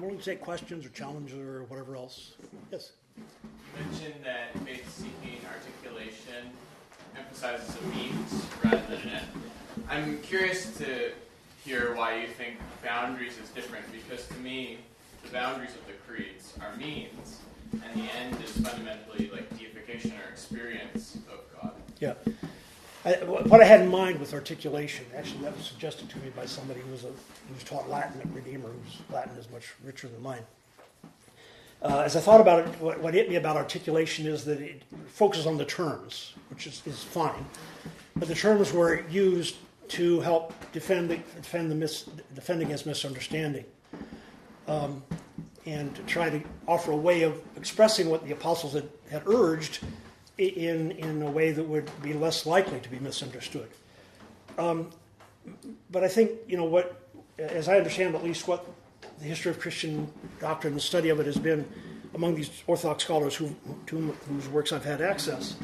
Willing to take questions or challenges or whatever else. Yes? You mentioned that faith-seeking articulation emphasizes a means rather than an end. I'm curious to hear why you think boundaries is different, because to me, the boundaries of the creeds are means, and the end is fundamentally like deification or experience of God. Yeah. What I had in mind with articulation, actually that was suggested to me by somebody who was taught Latin at Redeemer, whose Latin is much richer than mine. As I thought about it, what hit me about articulation is that it focuses on the terms, which is fine. But the terms were used to help defend against misunderstanding, and to try to offer a way of expressing what the apostles had urged in a way that would be less likely to be misunderstood. But I think, as I understand at least what the history of Christian doctrine and the study of it has been among these Orthodox scholars whose works I've had access,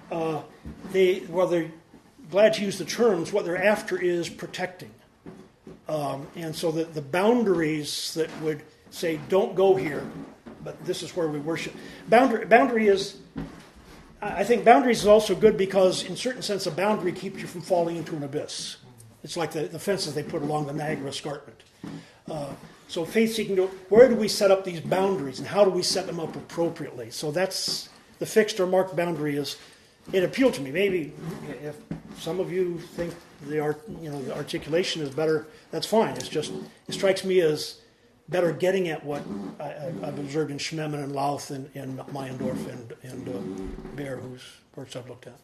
while they're glad to use the terms, what they're after is protecting. And so that the boundaries that would say, don't go here, but this is where we worship. Boundary is... I think boundaries is also good because, in a certain sense, a boundary keeps you from falling into an abyss. It's like the fences they put along the Niagara Escarpment. So faith-seeking, where do we set up these boundaries, and how do we set them up appropriately? So that's the fixed or marked boundary. It appealed to me. Maybe if some of you think the articulation is better, that's fine. It strikes me as better getting at what I've observed in Schmemann and Lauth and Meyendorf and Baer, whose works I've looked at.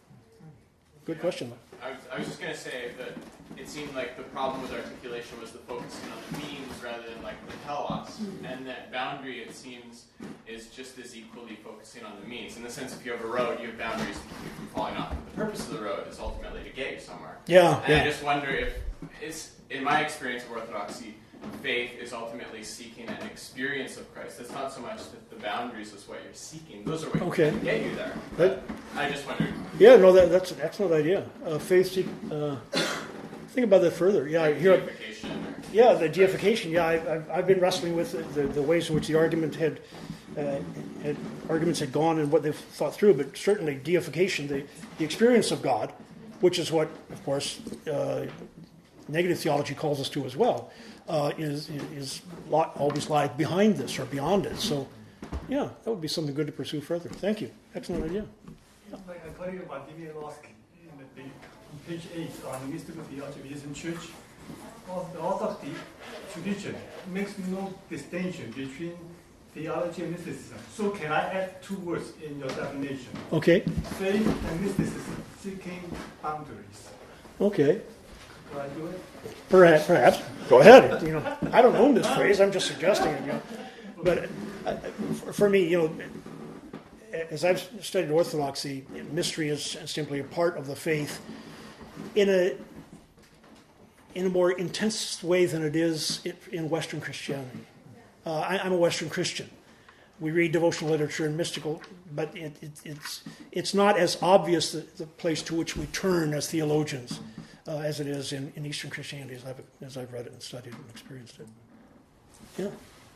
Good question. I was just going to say that it seemed like the problem with articulation was the focusing on the means rather than like the telos, and that boundary, it seems, is just as equally focusing on the means. In the sense, if you have a road, you have boundaries to keep you from falling off. But the purpose of the road is ultimately to get you somewhere. Yeah. And I just wonder if it's, in my experience of Orthodoxy, faith is ultimately seeking an experience of Christ. It's not so much that the boundaries is what you're seeking. Those are what can get you there. But I just wondered. Yeah, no, that's an excellent idea. Faith seeking. Think about that further. Yeah, like deification. The deification. Yeah, I've been wrestling with the ways in which the arguments had gone and what they've thought through. But certainly deification, the experience of God, which is what, of course, negative theology calls us to as well. Is always lie behind this or beyond it. So, yeah, that would be something good to pursue further. Thank you. Excellent idea. Yeah. According to Vladimir Lossky, on page 8 on the mystical theology of the Eastern Church, the Orthodox tradition makes no distinction between theology and mysticism. So can I add two words in your definition? Okay. Faith and mysticism, seeking boundaries. Okay. Can I do it? Perhaps. Go ahead. I don't own this phrase. I'm just suggesting it. But for me, as I've studied Orthodoxy, mystery is simply a part of the faith in a more intense way than it is in Western Christianity. I'm a Western Christian. We read devotional literature and mystical, but it's not as obvious the place to which we turn as theologians as it is in Eastern Christianity, as I've read it and studied and experienced it. Yeah.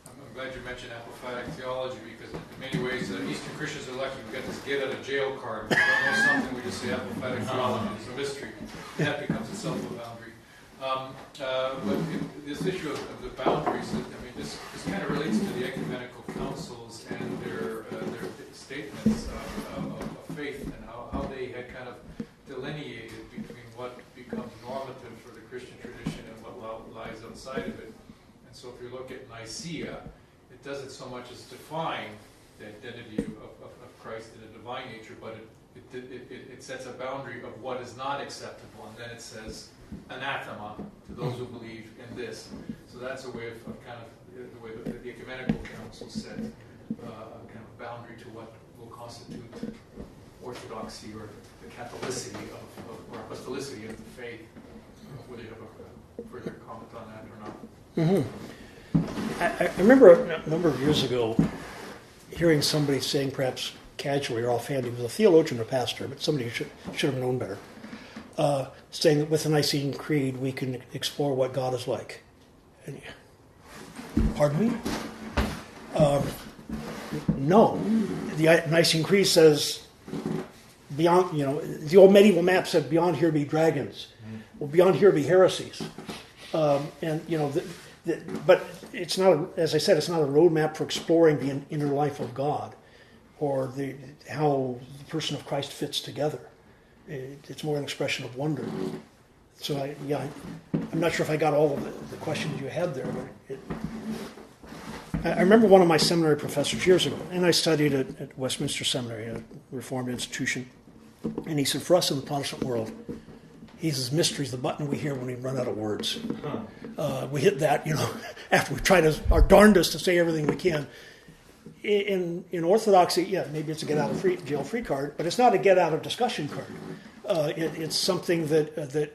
I'm glad you mentioned apophatic theology, because in many ways Eastern Christians are lucky. We've got this get out of jail card. We don't know something, we just say apophatic theology. It's a mystery. That becomes itself a boundary. But this issue of the boundaries, this kind of relates to the ecumenical councils and their statements of faith, and how they had kind of delineated between what becomes normative for the Christian tradition and what lies outside of it. And so if you look at Nicaea, it doesn't so much as define the identity of Christ in a divine nature, but it sets a boundary of what is not acceptable, and then it says anathema to those who believe in this. So that's a way of kind of the way that the ecumenical council set kind of boundary to what will constitute orthodoxy or the Catholicity or apostolicity of the faith. Whether you have a further comment on that or not. Mm-hmm. I remember a number of years ago hearing somebody saying, perhaps casually or offhand, he was a theologian or pastor, but somebody should have known better, saying that with the Nicene Creed we can explore what God is like. And, pardon me? No. The Nicene Creed says, beyond, the old medieval map said, beyond here be dragons. Well, beyond here be heresies. But it's not, as I said, it's not a roadmap for exploring the inner life of God or how the person of Christ fits together. It's more an expression of wonder. So I'm not sure if I got all of the questions you had there, but I remember one of my seminary professors years ago, and I studied at Westminster Seminary, a Reformed institution, and he said, for us in the Protestant world, he says, mystery's the button we hear when we run out of words. We hit that, after we try our darndest to say everything we can. In Orthodoxy, maybe it's a get out of jail free card, but it's not a get out of discussion card. It's something that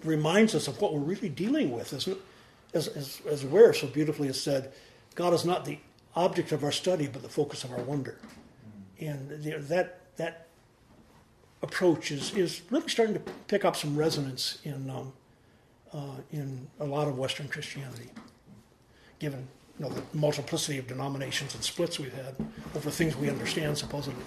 reminds us of what we're really dealing with. As Ware so beautifully has said, God is not the object of our study, but the focus of our wonder. And that approach is really starting to pick up some resonance in a lot of Western Christianity, given the multiplicity of denominations and splits we've had over things we understand, supposedly.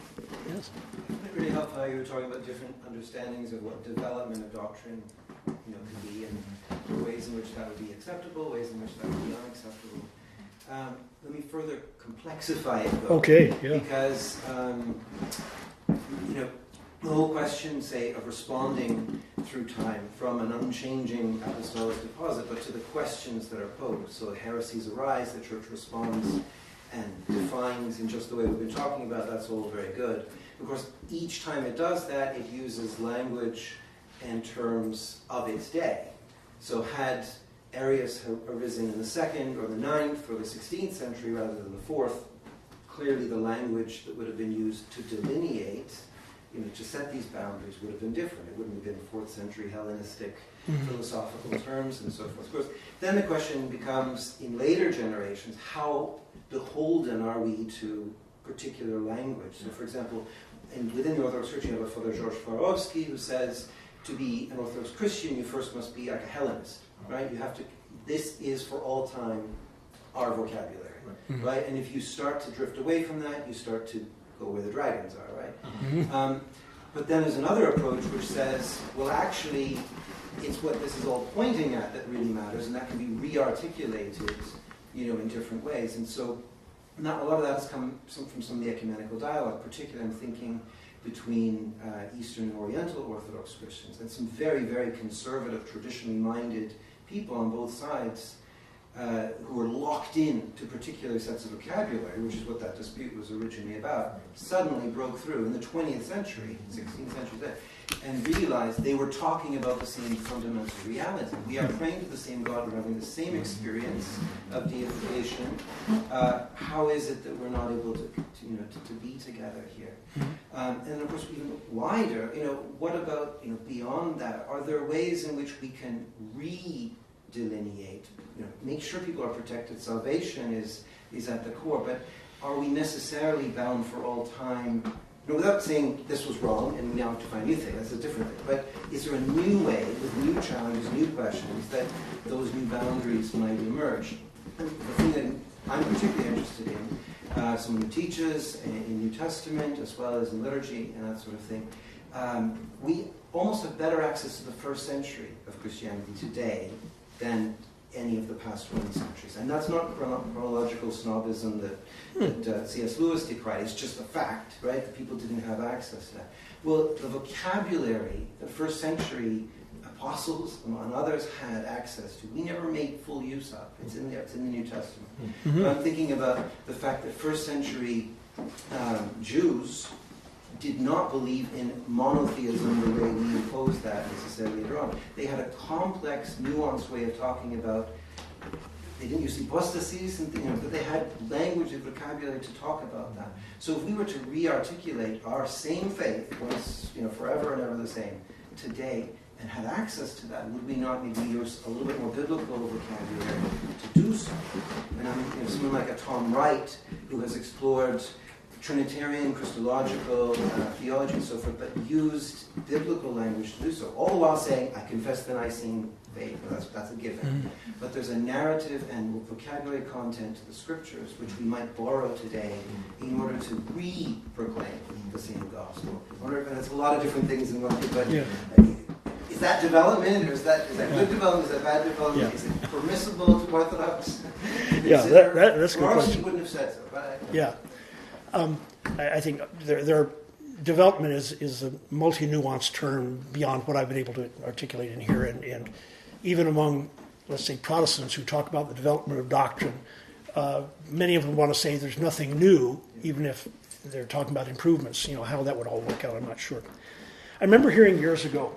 Yes? It really helped how you were talking about different understandings of what development of doctrine could be, and ways in which that would be acceptable, ways in which that would be unacceptable. Let me further complexify it, though. Okay, yeah. Because, the whole question, say, of responding through time from an unchanging apostolic deposit, but to the questions that are posed. So heresies arise, the church responds and defines in just the way we've been talking about. That's all very good. Of course, each time it does that, it uses language and terms of its day. So had Arius arisen in the 2nd or the 9th or the 16th century rather than the 4th, clearly the language that would have been used to delineate, to set these boundaries would have been different. It wouldn't have been 4th century Hellenistic philosophical terms and so forth. Of course, then the question becomes, in later generations, how beholden are we to particular language? So, for example, within the Orthodox Church, you have a Father George Farowski who says, to be an Orthodox Christian, you first must be like a Hellenist, right? You have to. This is for all time our vocabulary, right? And if you start to drift away from that, you start to go where the dragons are, right? But then there's another approach which says, well, actually, it's what this is all pointing at that really matters, and that can be re-articulated, in different ways. And so, a lot of that has come from some of the ecumenical dialogue. Particularly, I'm thinking between Eastern and Oriental Orthodox Christians, and some very, very conservative, traditionally minded people on both sides who are locked in to particular sets of vocabulary, which is what that dispute was originally about, suddenly broke through in the 20th century, 16th century, and realized they were talking about the same fundamental reality. We are praying to the same God, we're having the same experience of deification. How is it that we're not able to be together here? And of course, even wider, what about beyond that? Are there ways in which we can delineate, make sure people are protected? Salvation is at the core, but are we necessarily bound for all time? Without saying this was wrong and we now have to find new things, that's a different thing. But is there a new way, with new challenges, new questions, that those new boundaries might emerge? And the thing that I'm particularly interested in, someone who teaches in New Testament as well as in liturgy and that sort of thing, we almost have better access to the first century of Christianity today than any of the past 20 centuries. And that's not chronological snobism that C.S. Lewis decried. It's just a fact, right? That people didn't have access to that. Well, the vocabulary that first century apostles, among others, had access to, we never made full use of. It's in the New Testament. But I'm thinking about the fact that first century Jews did not believe in monotheism the way we impose that necessarily later on. They had a complex, nuanced way of talking about. They didn't use hypostases and things, but they had language and vocabulary to talk about that. So if we were to re-articulate our same faith, once forever and ever the same, today, and had access to that, would we not maybe use a little bit more biblical vocabulary to do so? And someone like a Tom Wright, who has explored Trinitarian, Christological theology and so forth, but used biblical language to do so. All the while saying, I confess the Nicene faith. Well, that's a given. But there's a narrative and vocabulary content to the scriptures which we might borrow today in order to re-proclaim the same gospel. And it's a lot of different things in one thing, but is that development, or is that good development, is that bad development? Yeah. Is it permissible to Orthodox? Yeah, that's a good or else question. you wouldn't have said so. But Yeah. I think their development is a multi-nuanced term beyond what I've been able to articulate in here. And even among, let's say, Protestants who talk about the development of doctrine, many of them want to say there's nothing new, even if they're talking about improvements. You know, how that would all work out, I'm not sure. I remember hearing years ago,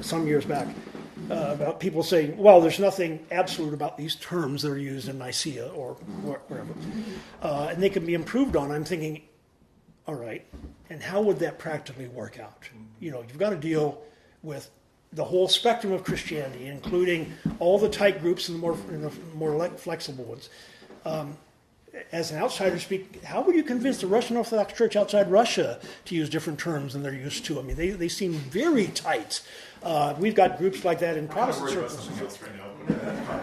some years back, about people saying, well, there's nothing absolute about these terms that are used in Nicaea or wherever. And they can be improved on. I'm thinking, all right, and how would that practically work out? You know, you've got to deal with the whole spectrum of Christianity, including all the tight groups and the more flexible ones. As an outsider speak, how would you convince the Russian Orthodox Church outside Russia to use different terms than they're used to? I mean, they seem very tight. We've got groups like that in Protestant circles.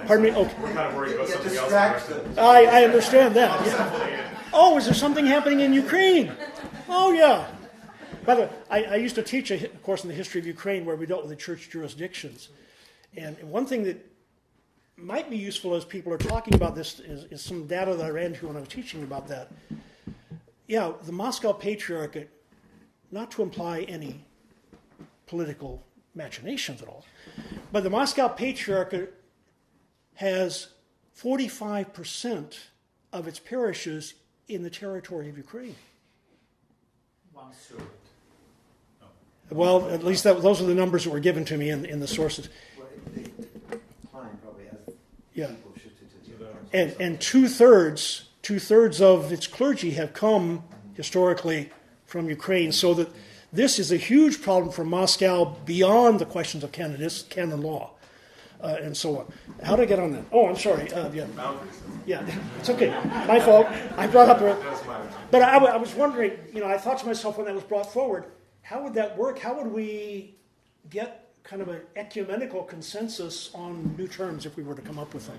Pardon me? Okay. We're kind of worried about something else. I understand that. Yeah. Oh, is there something happening in Ukraine? Oh, yeah. By the way, I used to teach a course in the history of Ukraine where we dealt with the church jurisdictions. And one thing that might be useful as people are talking about this is some data that I ran into when I was teaching about that. Yeah, the Moscow Patriarchate, not to imply any political machinations at all, but the Moscow Patriarchate has 45% of its parishes in the territory of Ukraine. Well, at least those are the numbers that were given to me in the sources. well, they decline probably as Yeah. people shifted to the other. And two-thirds of its clergy have come historically from Ukraine, so that this is a huge problem for Moscow beyond the questions of canon law, and so on. How did I get on that? Oh, I'm sorry. Yeah, it's okay. My fault. I brought up but I was wondering, I thought to myself when that was brought forward, how would that work? How would we get kind of an ecumenical consensus on new terms if we were to come up with them?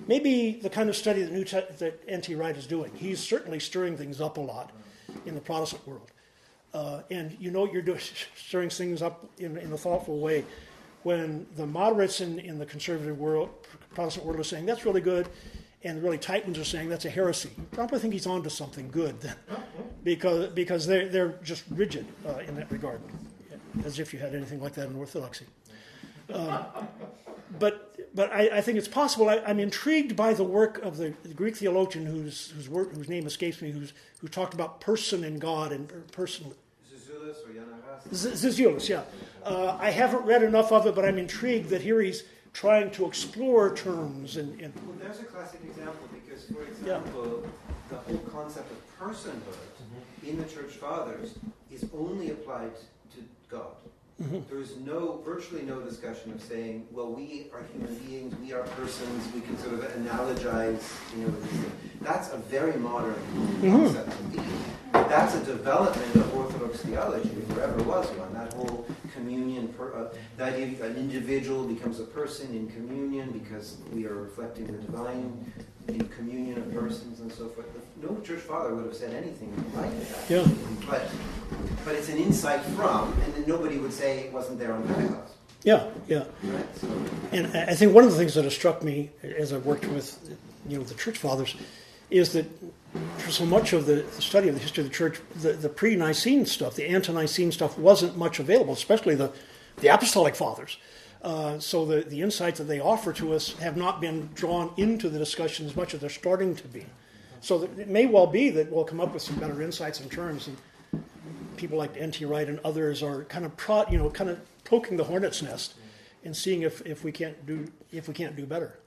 Maybe the kind of study that N.T. Wright is doing. He's certainly stirring things up a lot in the Protestant world. And you're stirring things up in a thoughtful way when the moderates in the conservative world, Protestant world, are saying that's really good, and the really tight ones are saying that's a heresy. You probably think he's on to something good then, because they're just rigid in that regard, as if you had anything like that in Orthodoxy. But I think it's possible. I'm intrigued by the work of the Greek theologian whose name escapes me, who talked about person in God and person. Zizioulas, yeah. I haven't read enough of it, but I'm intrigued that here he's trying to explore terms. And Well, there's a classic example because, for example, the whole concept of personhood in the Church Fathers is only applied to God. There is virtually no discussion of saying, well, we are human beings, we are persons, we can sort of analogize, with these things. That's a very modern concept indeed. That's a development of Orthodox theology, if there ever was one. That whole communion, the idea that an individual becomes a person in communion because we are reflecting the divine in communion of persons and so forth. No church father would have said anything like that. Yeah. But it's an insight from, and then nobody would say it wasn't there on Pentecost. yeah. Right? So, And I think one of the things that has struck me as I've worked with, the church fathers, is that for so much of the study of the history of the church, the pre-Nicene stuff, the ante-Nicene stuff, wasn't much available, especially the apostolic fathers. So the insights that they offer to us have not been drawn into the discussion as much as they're starting to be. So it may well be that we'll come up with some better insights in terms, and people like N.T. Wright and others are kind of poking the hornet's nest and seeing if we can't do better.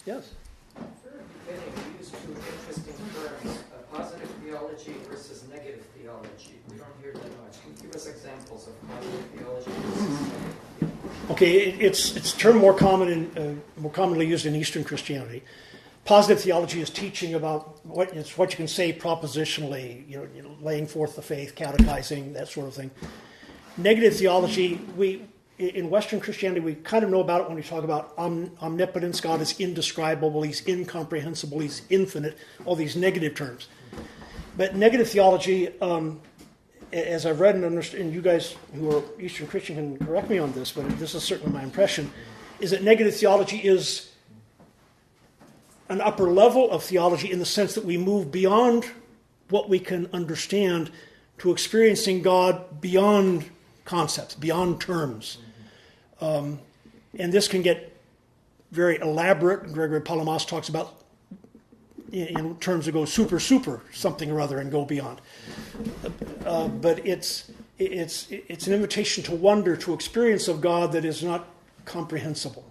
Yes. Very beginning, we used two interesting terms: positive theology versus negative theology. We don't hear that much. Can you give us examples of positive theology versus negative theology? Okay, it's a term more commonly used in Eastern Christianity. positive theology is teaching about what you can say propositionally, laying forth the faith, catechizing, that sort of thing. Negative theology, in Western Christianity, we kind of know about it when we talk about omnipotence. God is indescribable, he's incomprehensible, he's infinite, all these negative terms. But negative theology, as I've read and understand, and you guys who are Eastern Christian can correct me on this, but this is certainly my impression, is that negative theology is an upper level of theology in the sense that we move beyond what we can understand to experiencing God beyond concepts, beyond terms. And this can get very elaborate. Gregory Palamas talks about in terms that go super, something or other and go beyond. But it's an invitation to wonder, to experience of God that is not comprehensible.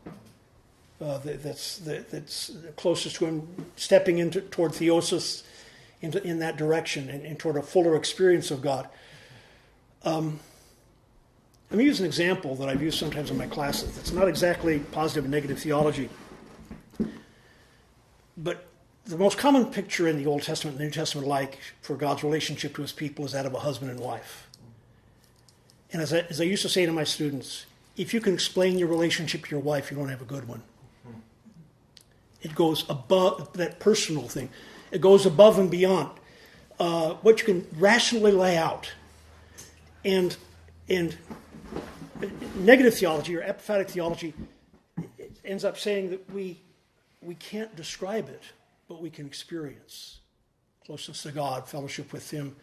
That's closest to him, stepping toward theosis, in that direction, and toward a fuller experience of God. Let me use an example that I've used sometimes in my classes. It's not exactly positive and negative theology, but the most common picture in the Old Testament and the New Testament alike for God's relationship to his people is that of a husband and wife. And as I used to say to my students, if you can explain your relationship to your wife, you don't have a good one. It goes above that personal thing. It goes above and beyond what you can rationally lay out. And negative theology or apophatic theology ends up saying that we can't describe it, but we can experience closeness to God, fellowship with him,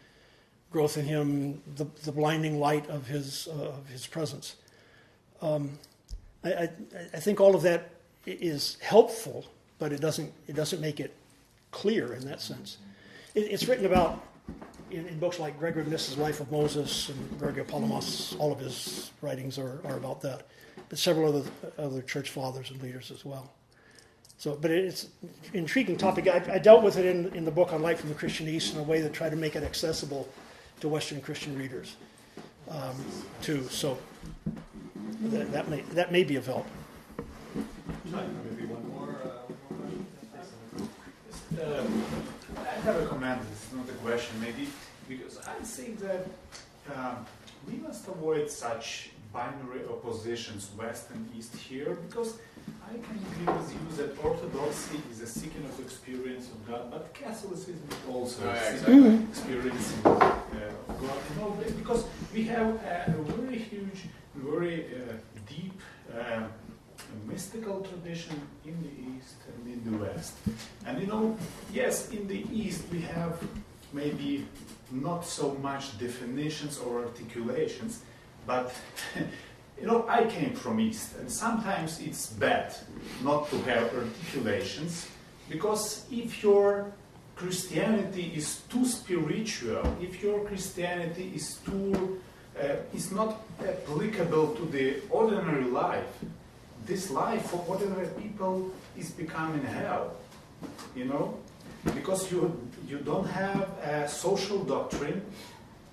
growth in him, the blinding light of his presence. I think all of that is helpful, but it doesn't make it clear in that sense. It's written about in books like Gregory Niss's Life of Moses and Gregory Palamas. All of his writings are about that, but several other church fathers and leaders as well. So, but it's an intriguing topic. I dealt with it in the book on Life in the Christian East in a way that tried to make it accessible to Western Christian readers too. So that may be of help. Maybe one more question. I have a comment. It's not a question, maybe, because I think that we must avoid such binary oppositions, West and East here, because I can agree with you that Orthodoxy is a seeking of experience of God, but Catholicism is also a seeking of experience of God. Because we have a very huge, very deep mystical tradition in the East and in the West. And yes, in the East we have maybe not so much definitions or articulations, but I came from East, and sometimes it's bad not to have articulations, because if your Christianity is too spiritual, if your Christianity is not applicable to the ordinary life, this life for ordinary people is becoming hell, because you don't have a social doctrine.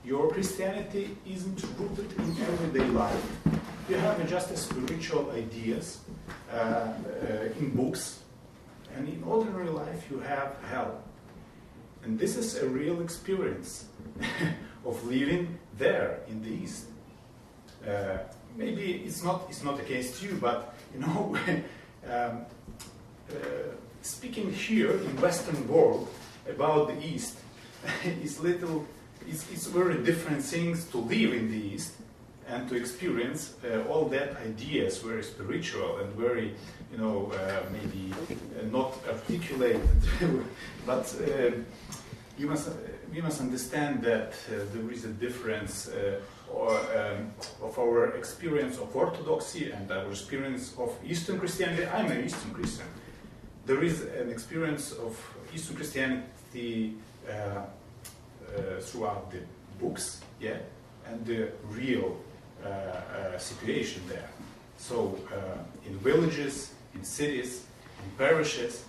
Your Christianity isn't rooted in everyday life. You have just spiritual ideas in books, and in ordinary life you have hell. And this is a real experience of living there in the East. Maybe it's not against you, but speaking here in Western world about the East it's very different things to live in the East and to experience all that ideas, very spiritual and very, maybe not articulated. But we must understand that there is a difference of our experience of Orthodoxy and our experience of Eastern Christianity. I'm an Eastern Christian. There is an experience of Eastern Christianity throughout the books, and the real situation there. So in villages, in cities, in parishes,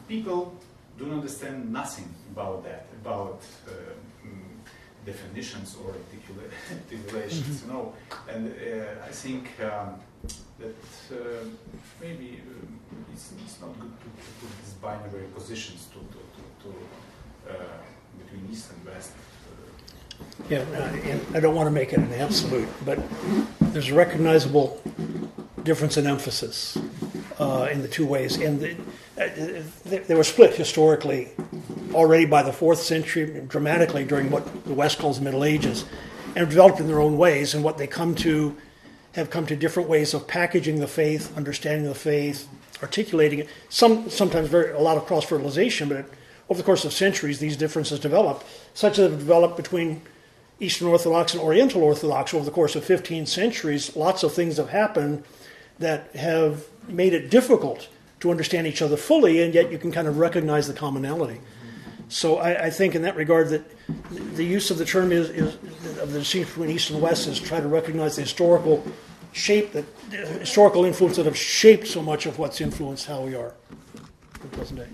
people don't understand nothing about that, about definitions or articulations, you know. And I think that maybe it's not good to put these binary positions between East and West. Yeah, and I don't want to make it an absolute, but there's a recognizable difference in emphasis in the two ways. And they were split historically already by the 4th century, dramatically during what the West calls the Middle Ages, and developed in their own ways. And what they have come to different ways of packaging the faith, understanding the faith, articulating it. Sometimes a lot of cross-fertilization, but over the course of centuries, these differences developed, such that they've developed between Eastern Orthodox and Oriental Orthodox over the course of 15 centuries. Lots of things have happened that have made it difficult to understand each other fully, and yet you can kind of recognize the commonality. So I think in that regard that the use of the term is of the distinction between East and West is try to recognize the historical historical influence that have shaped so much of what's influenced how we are in the present day.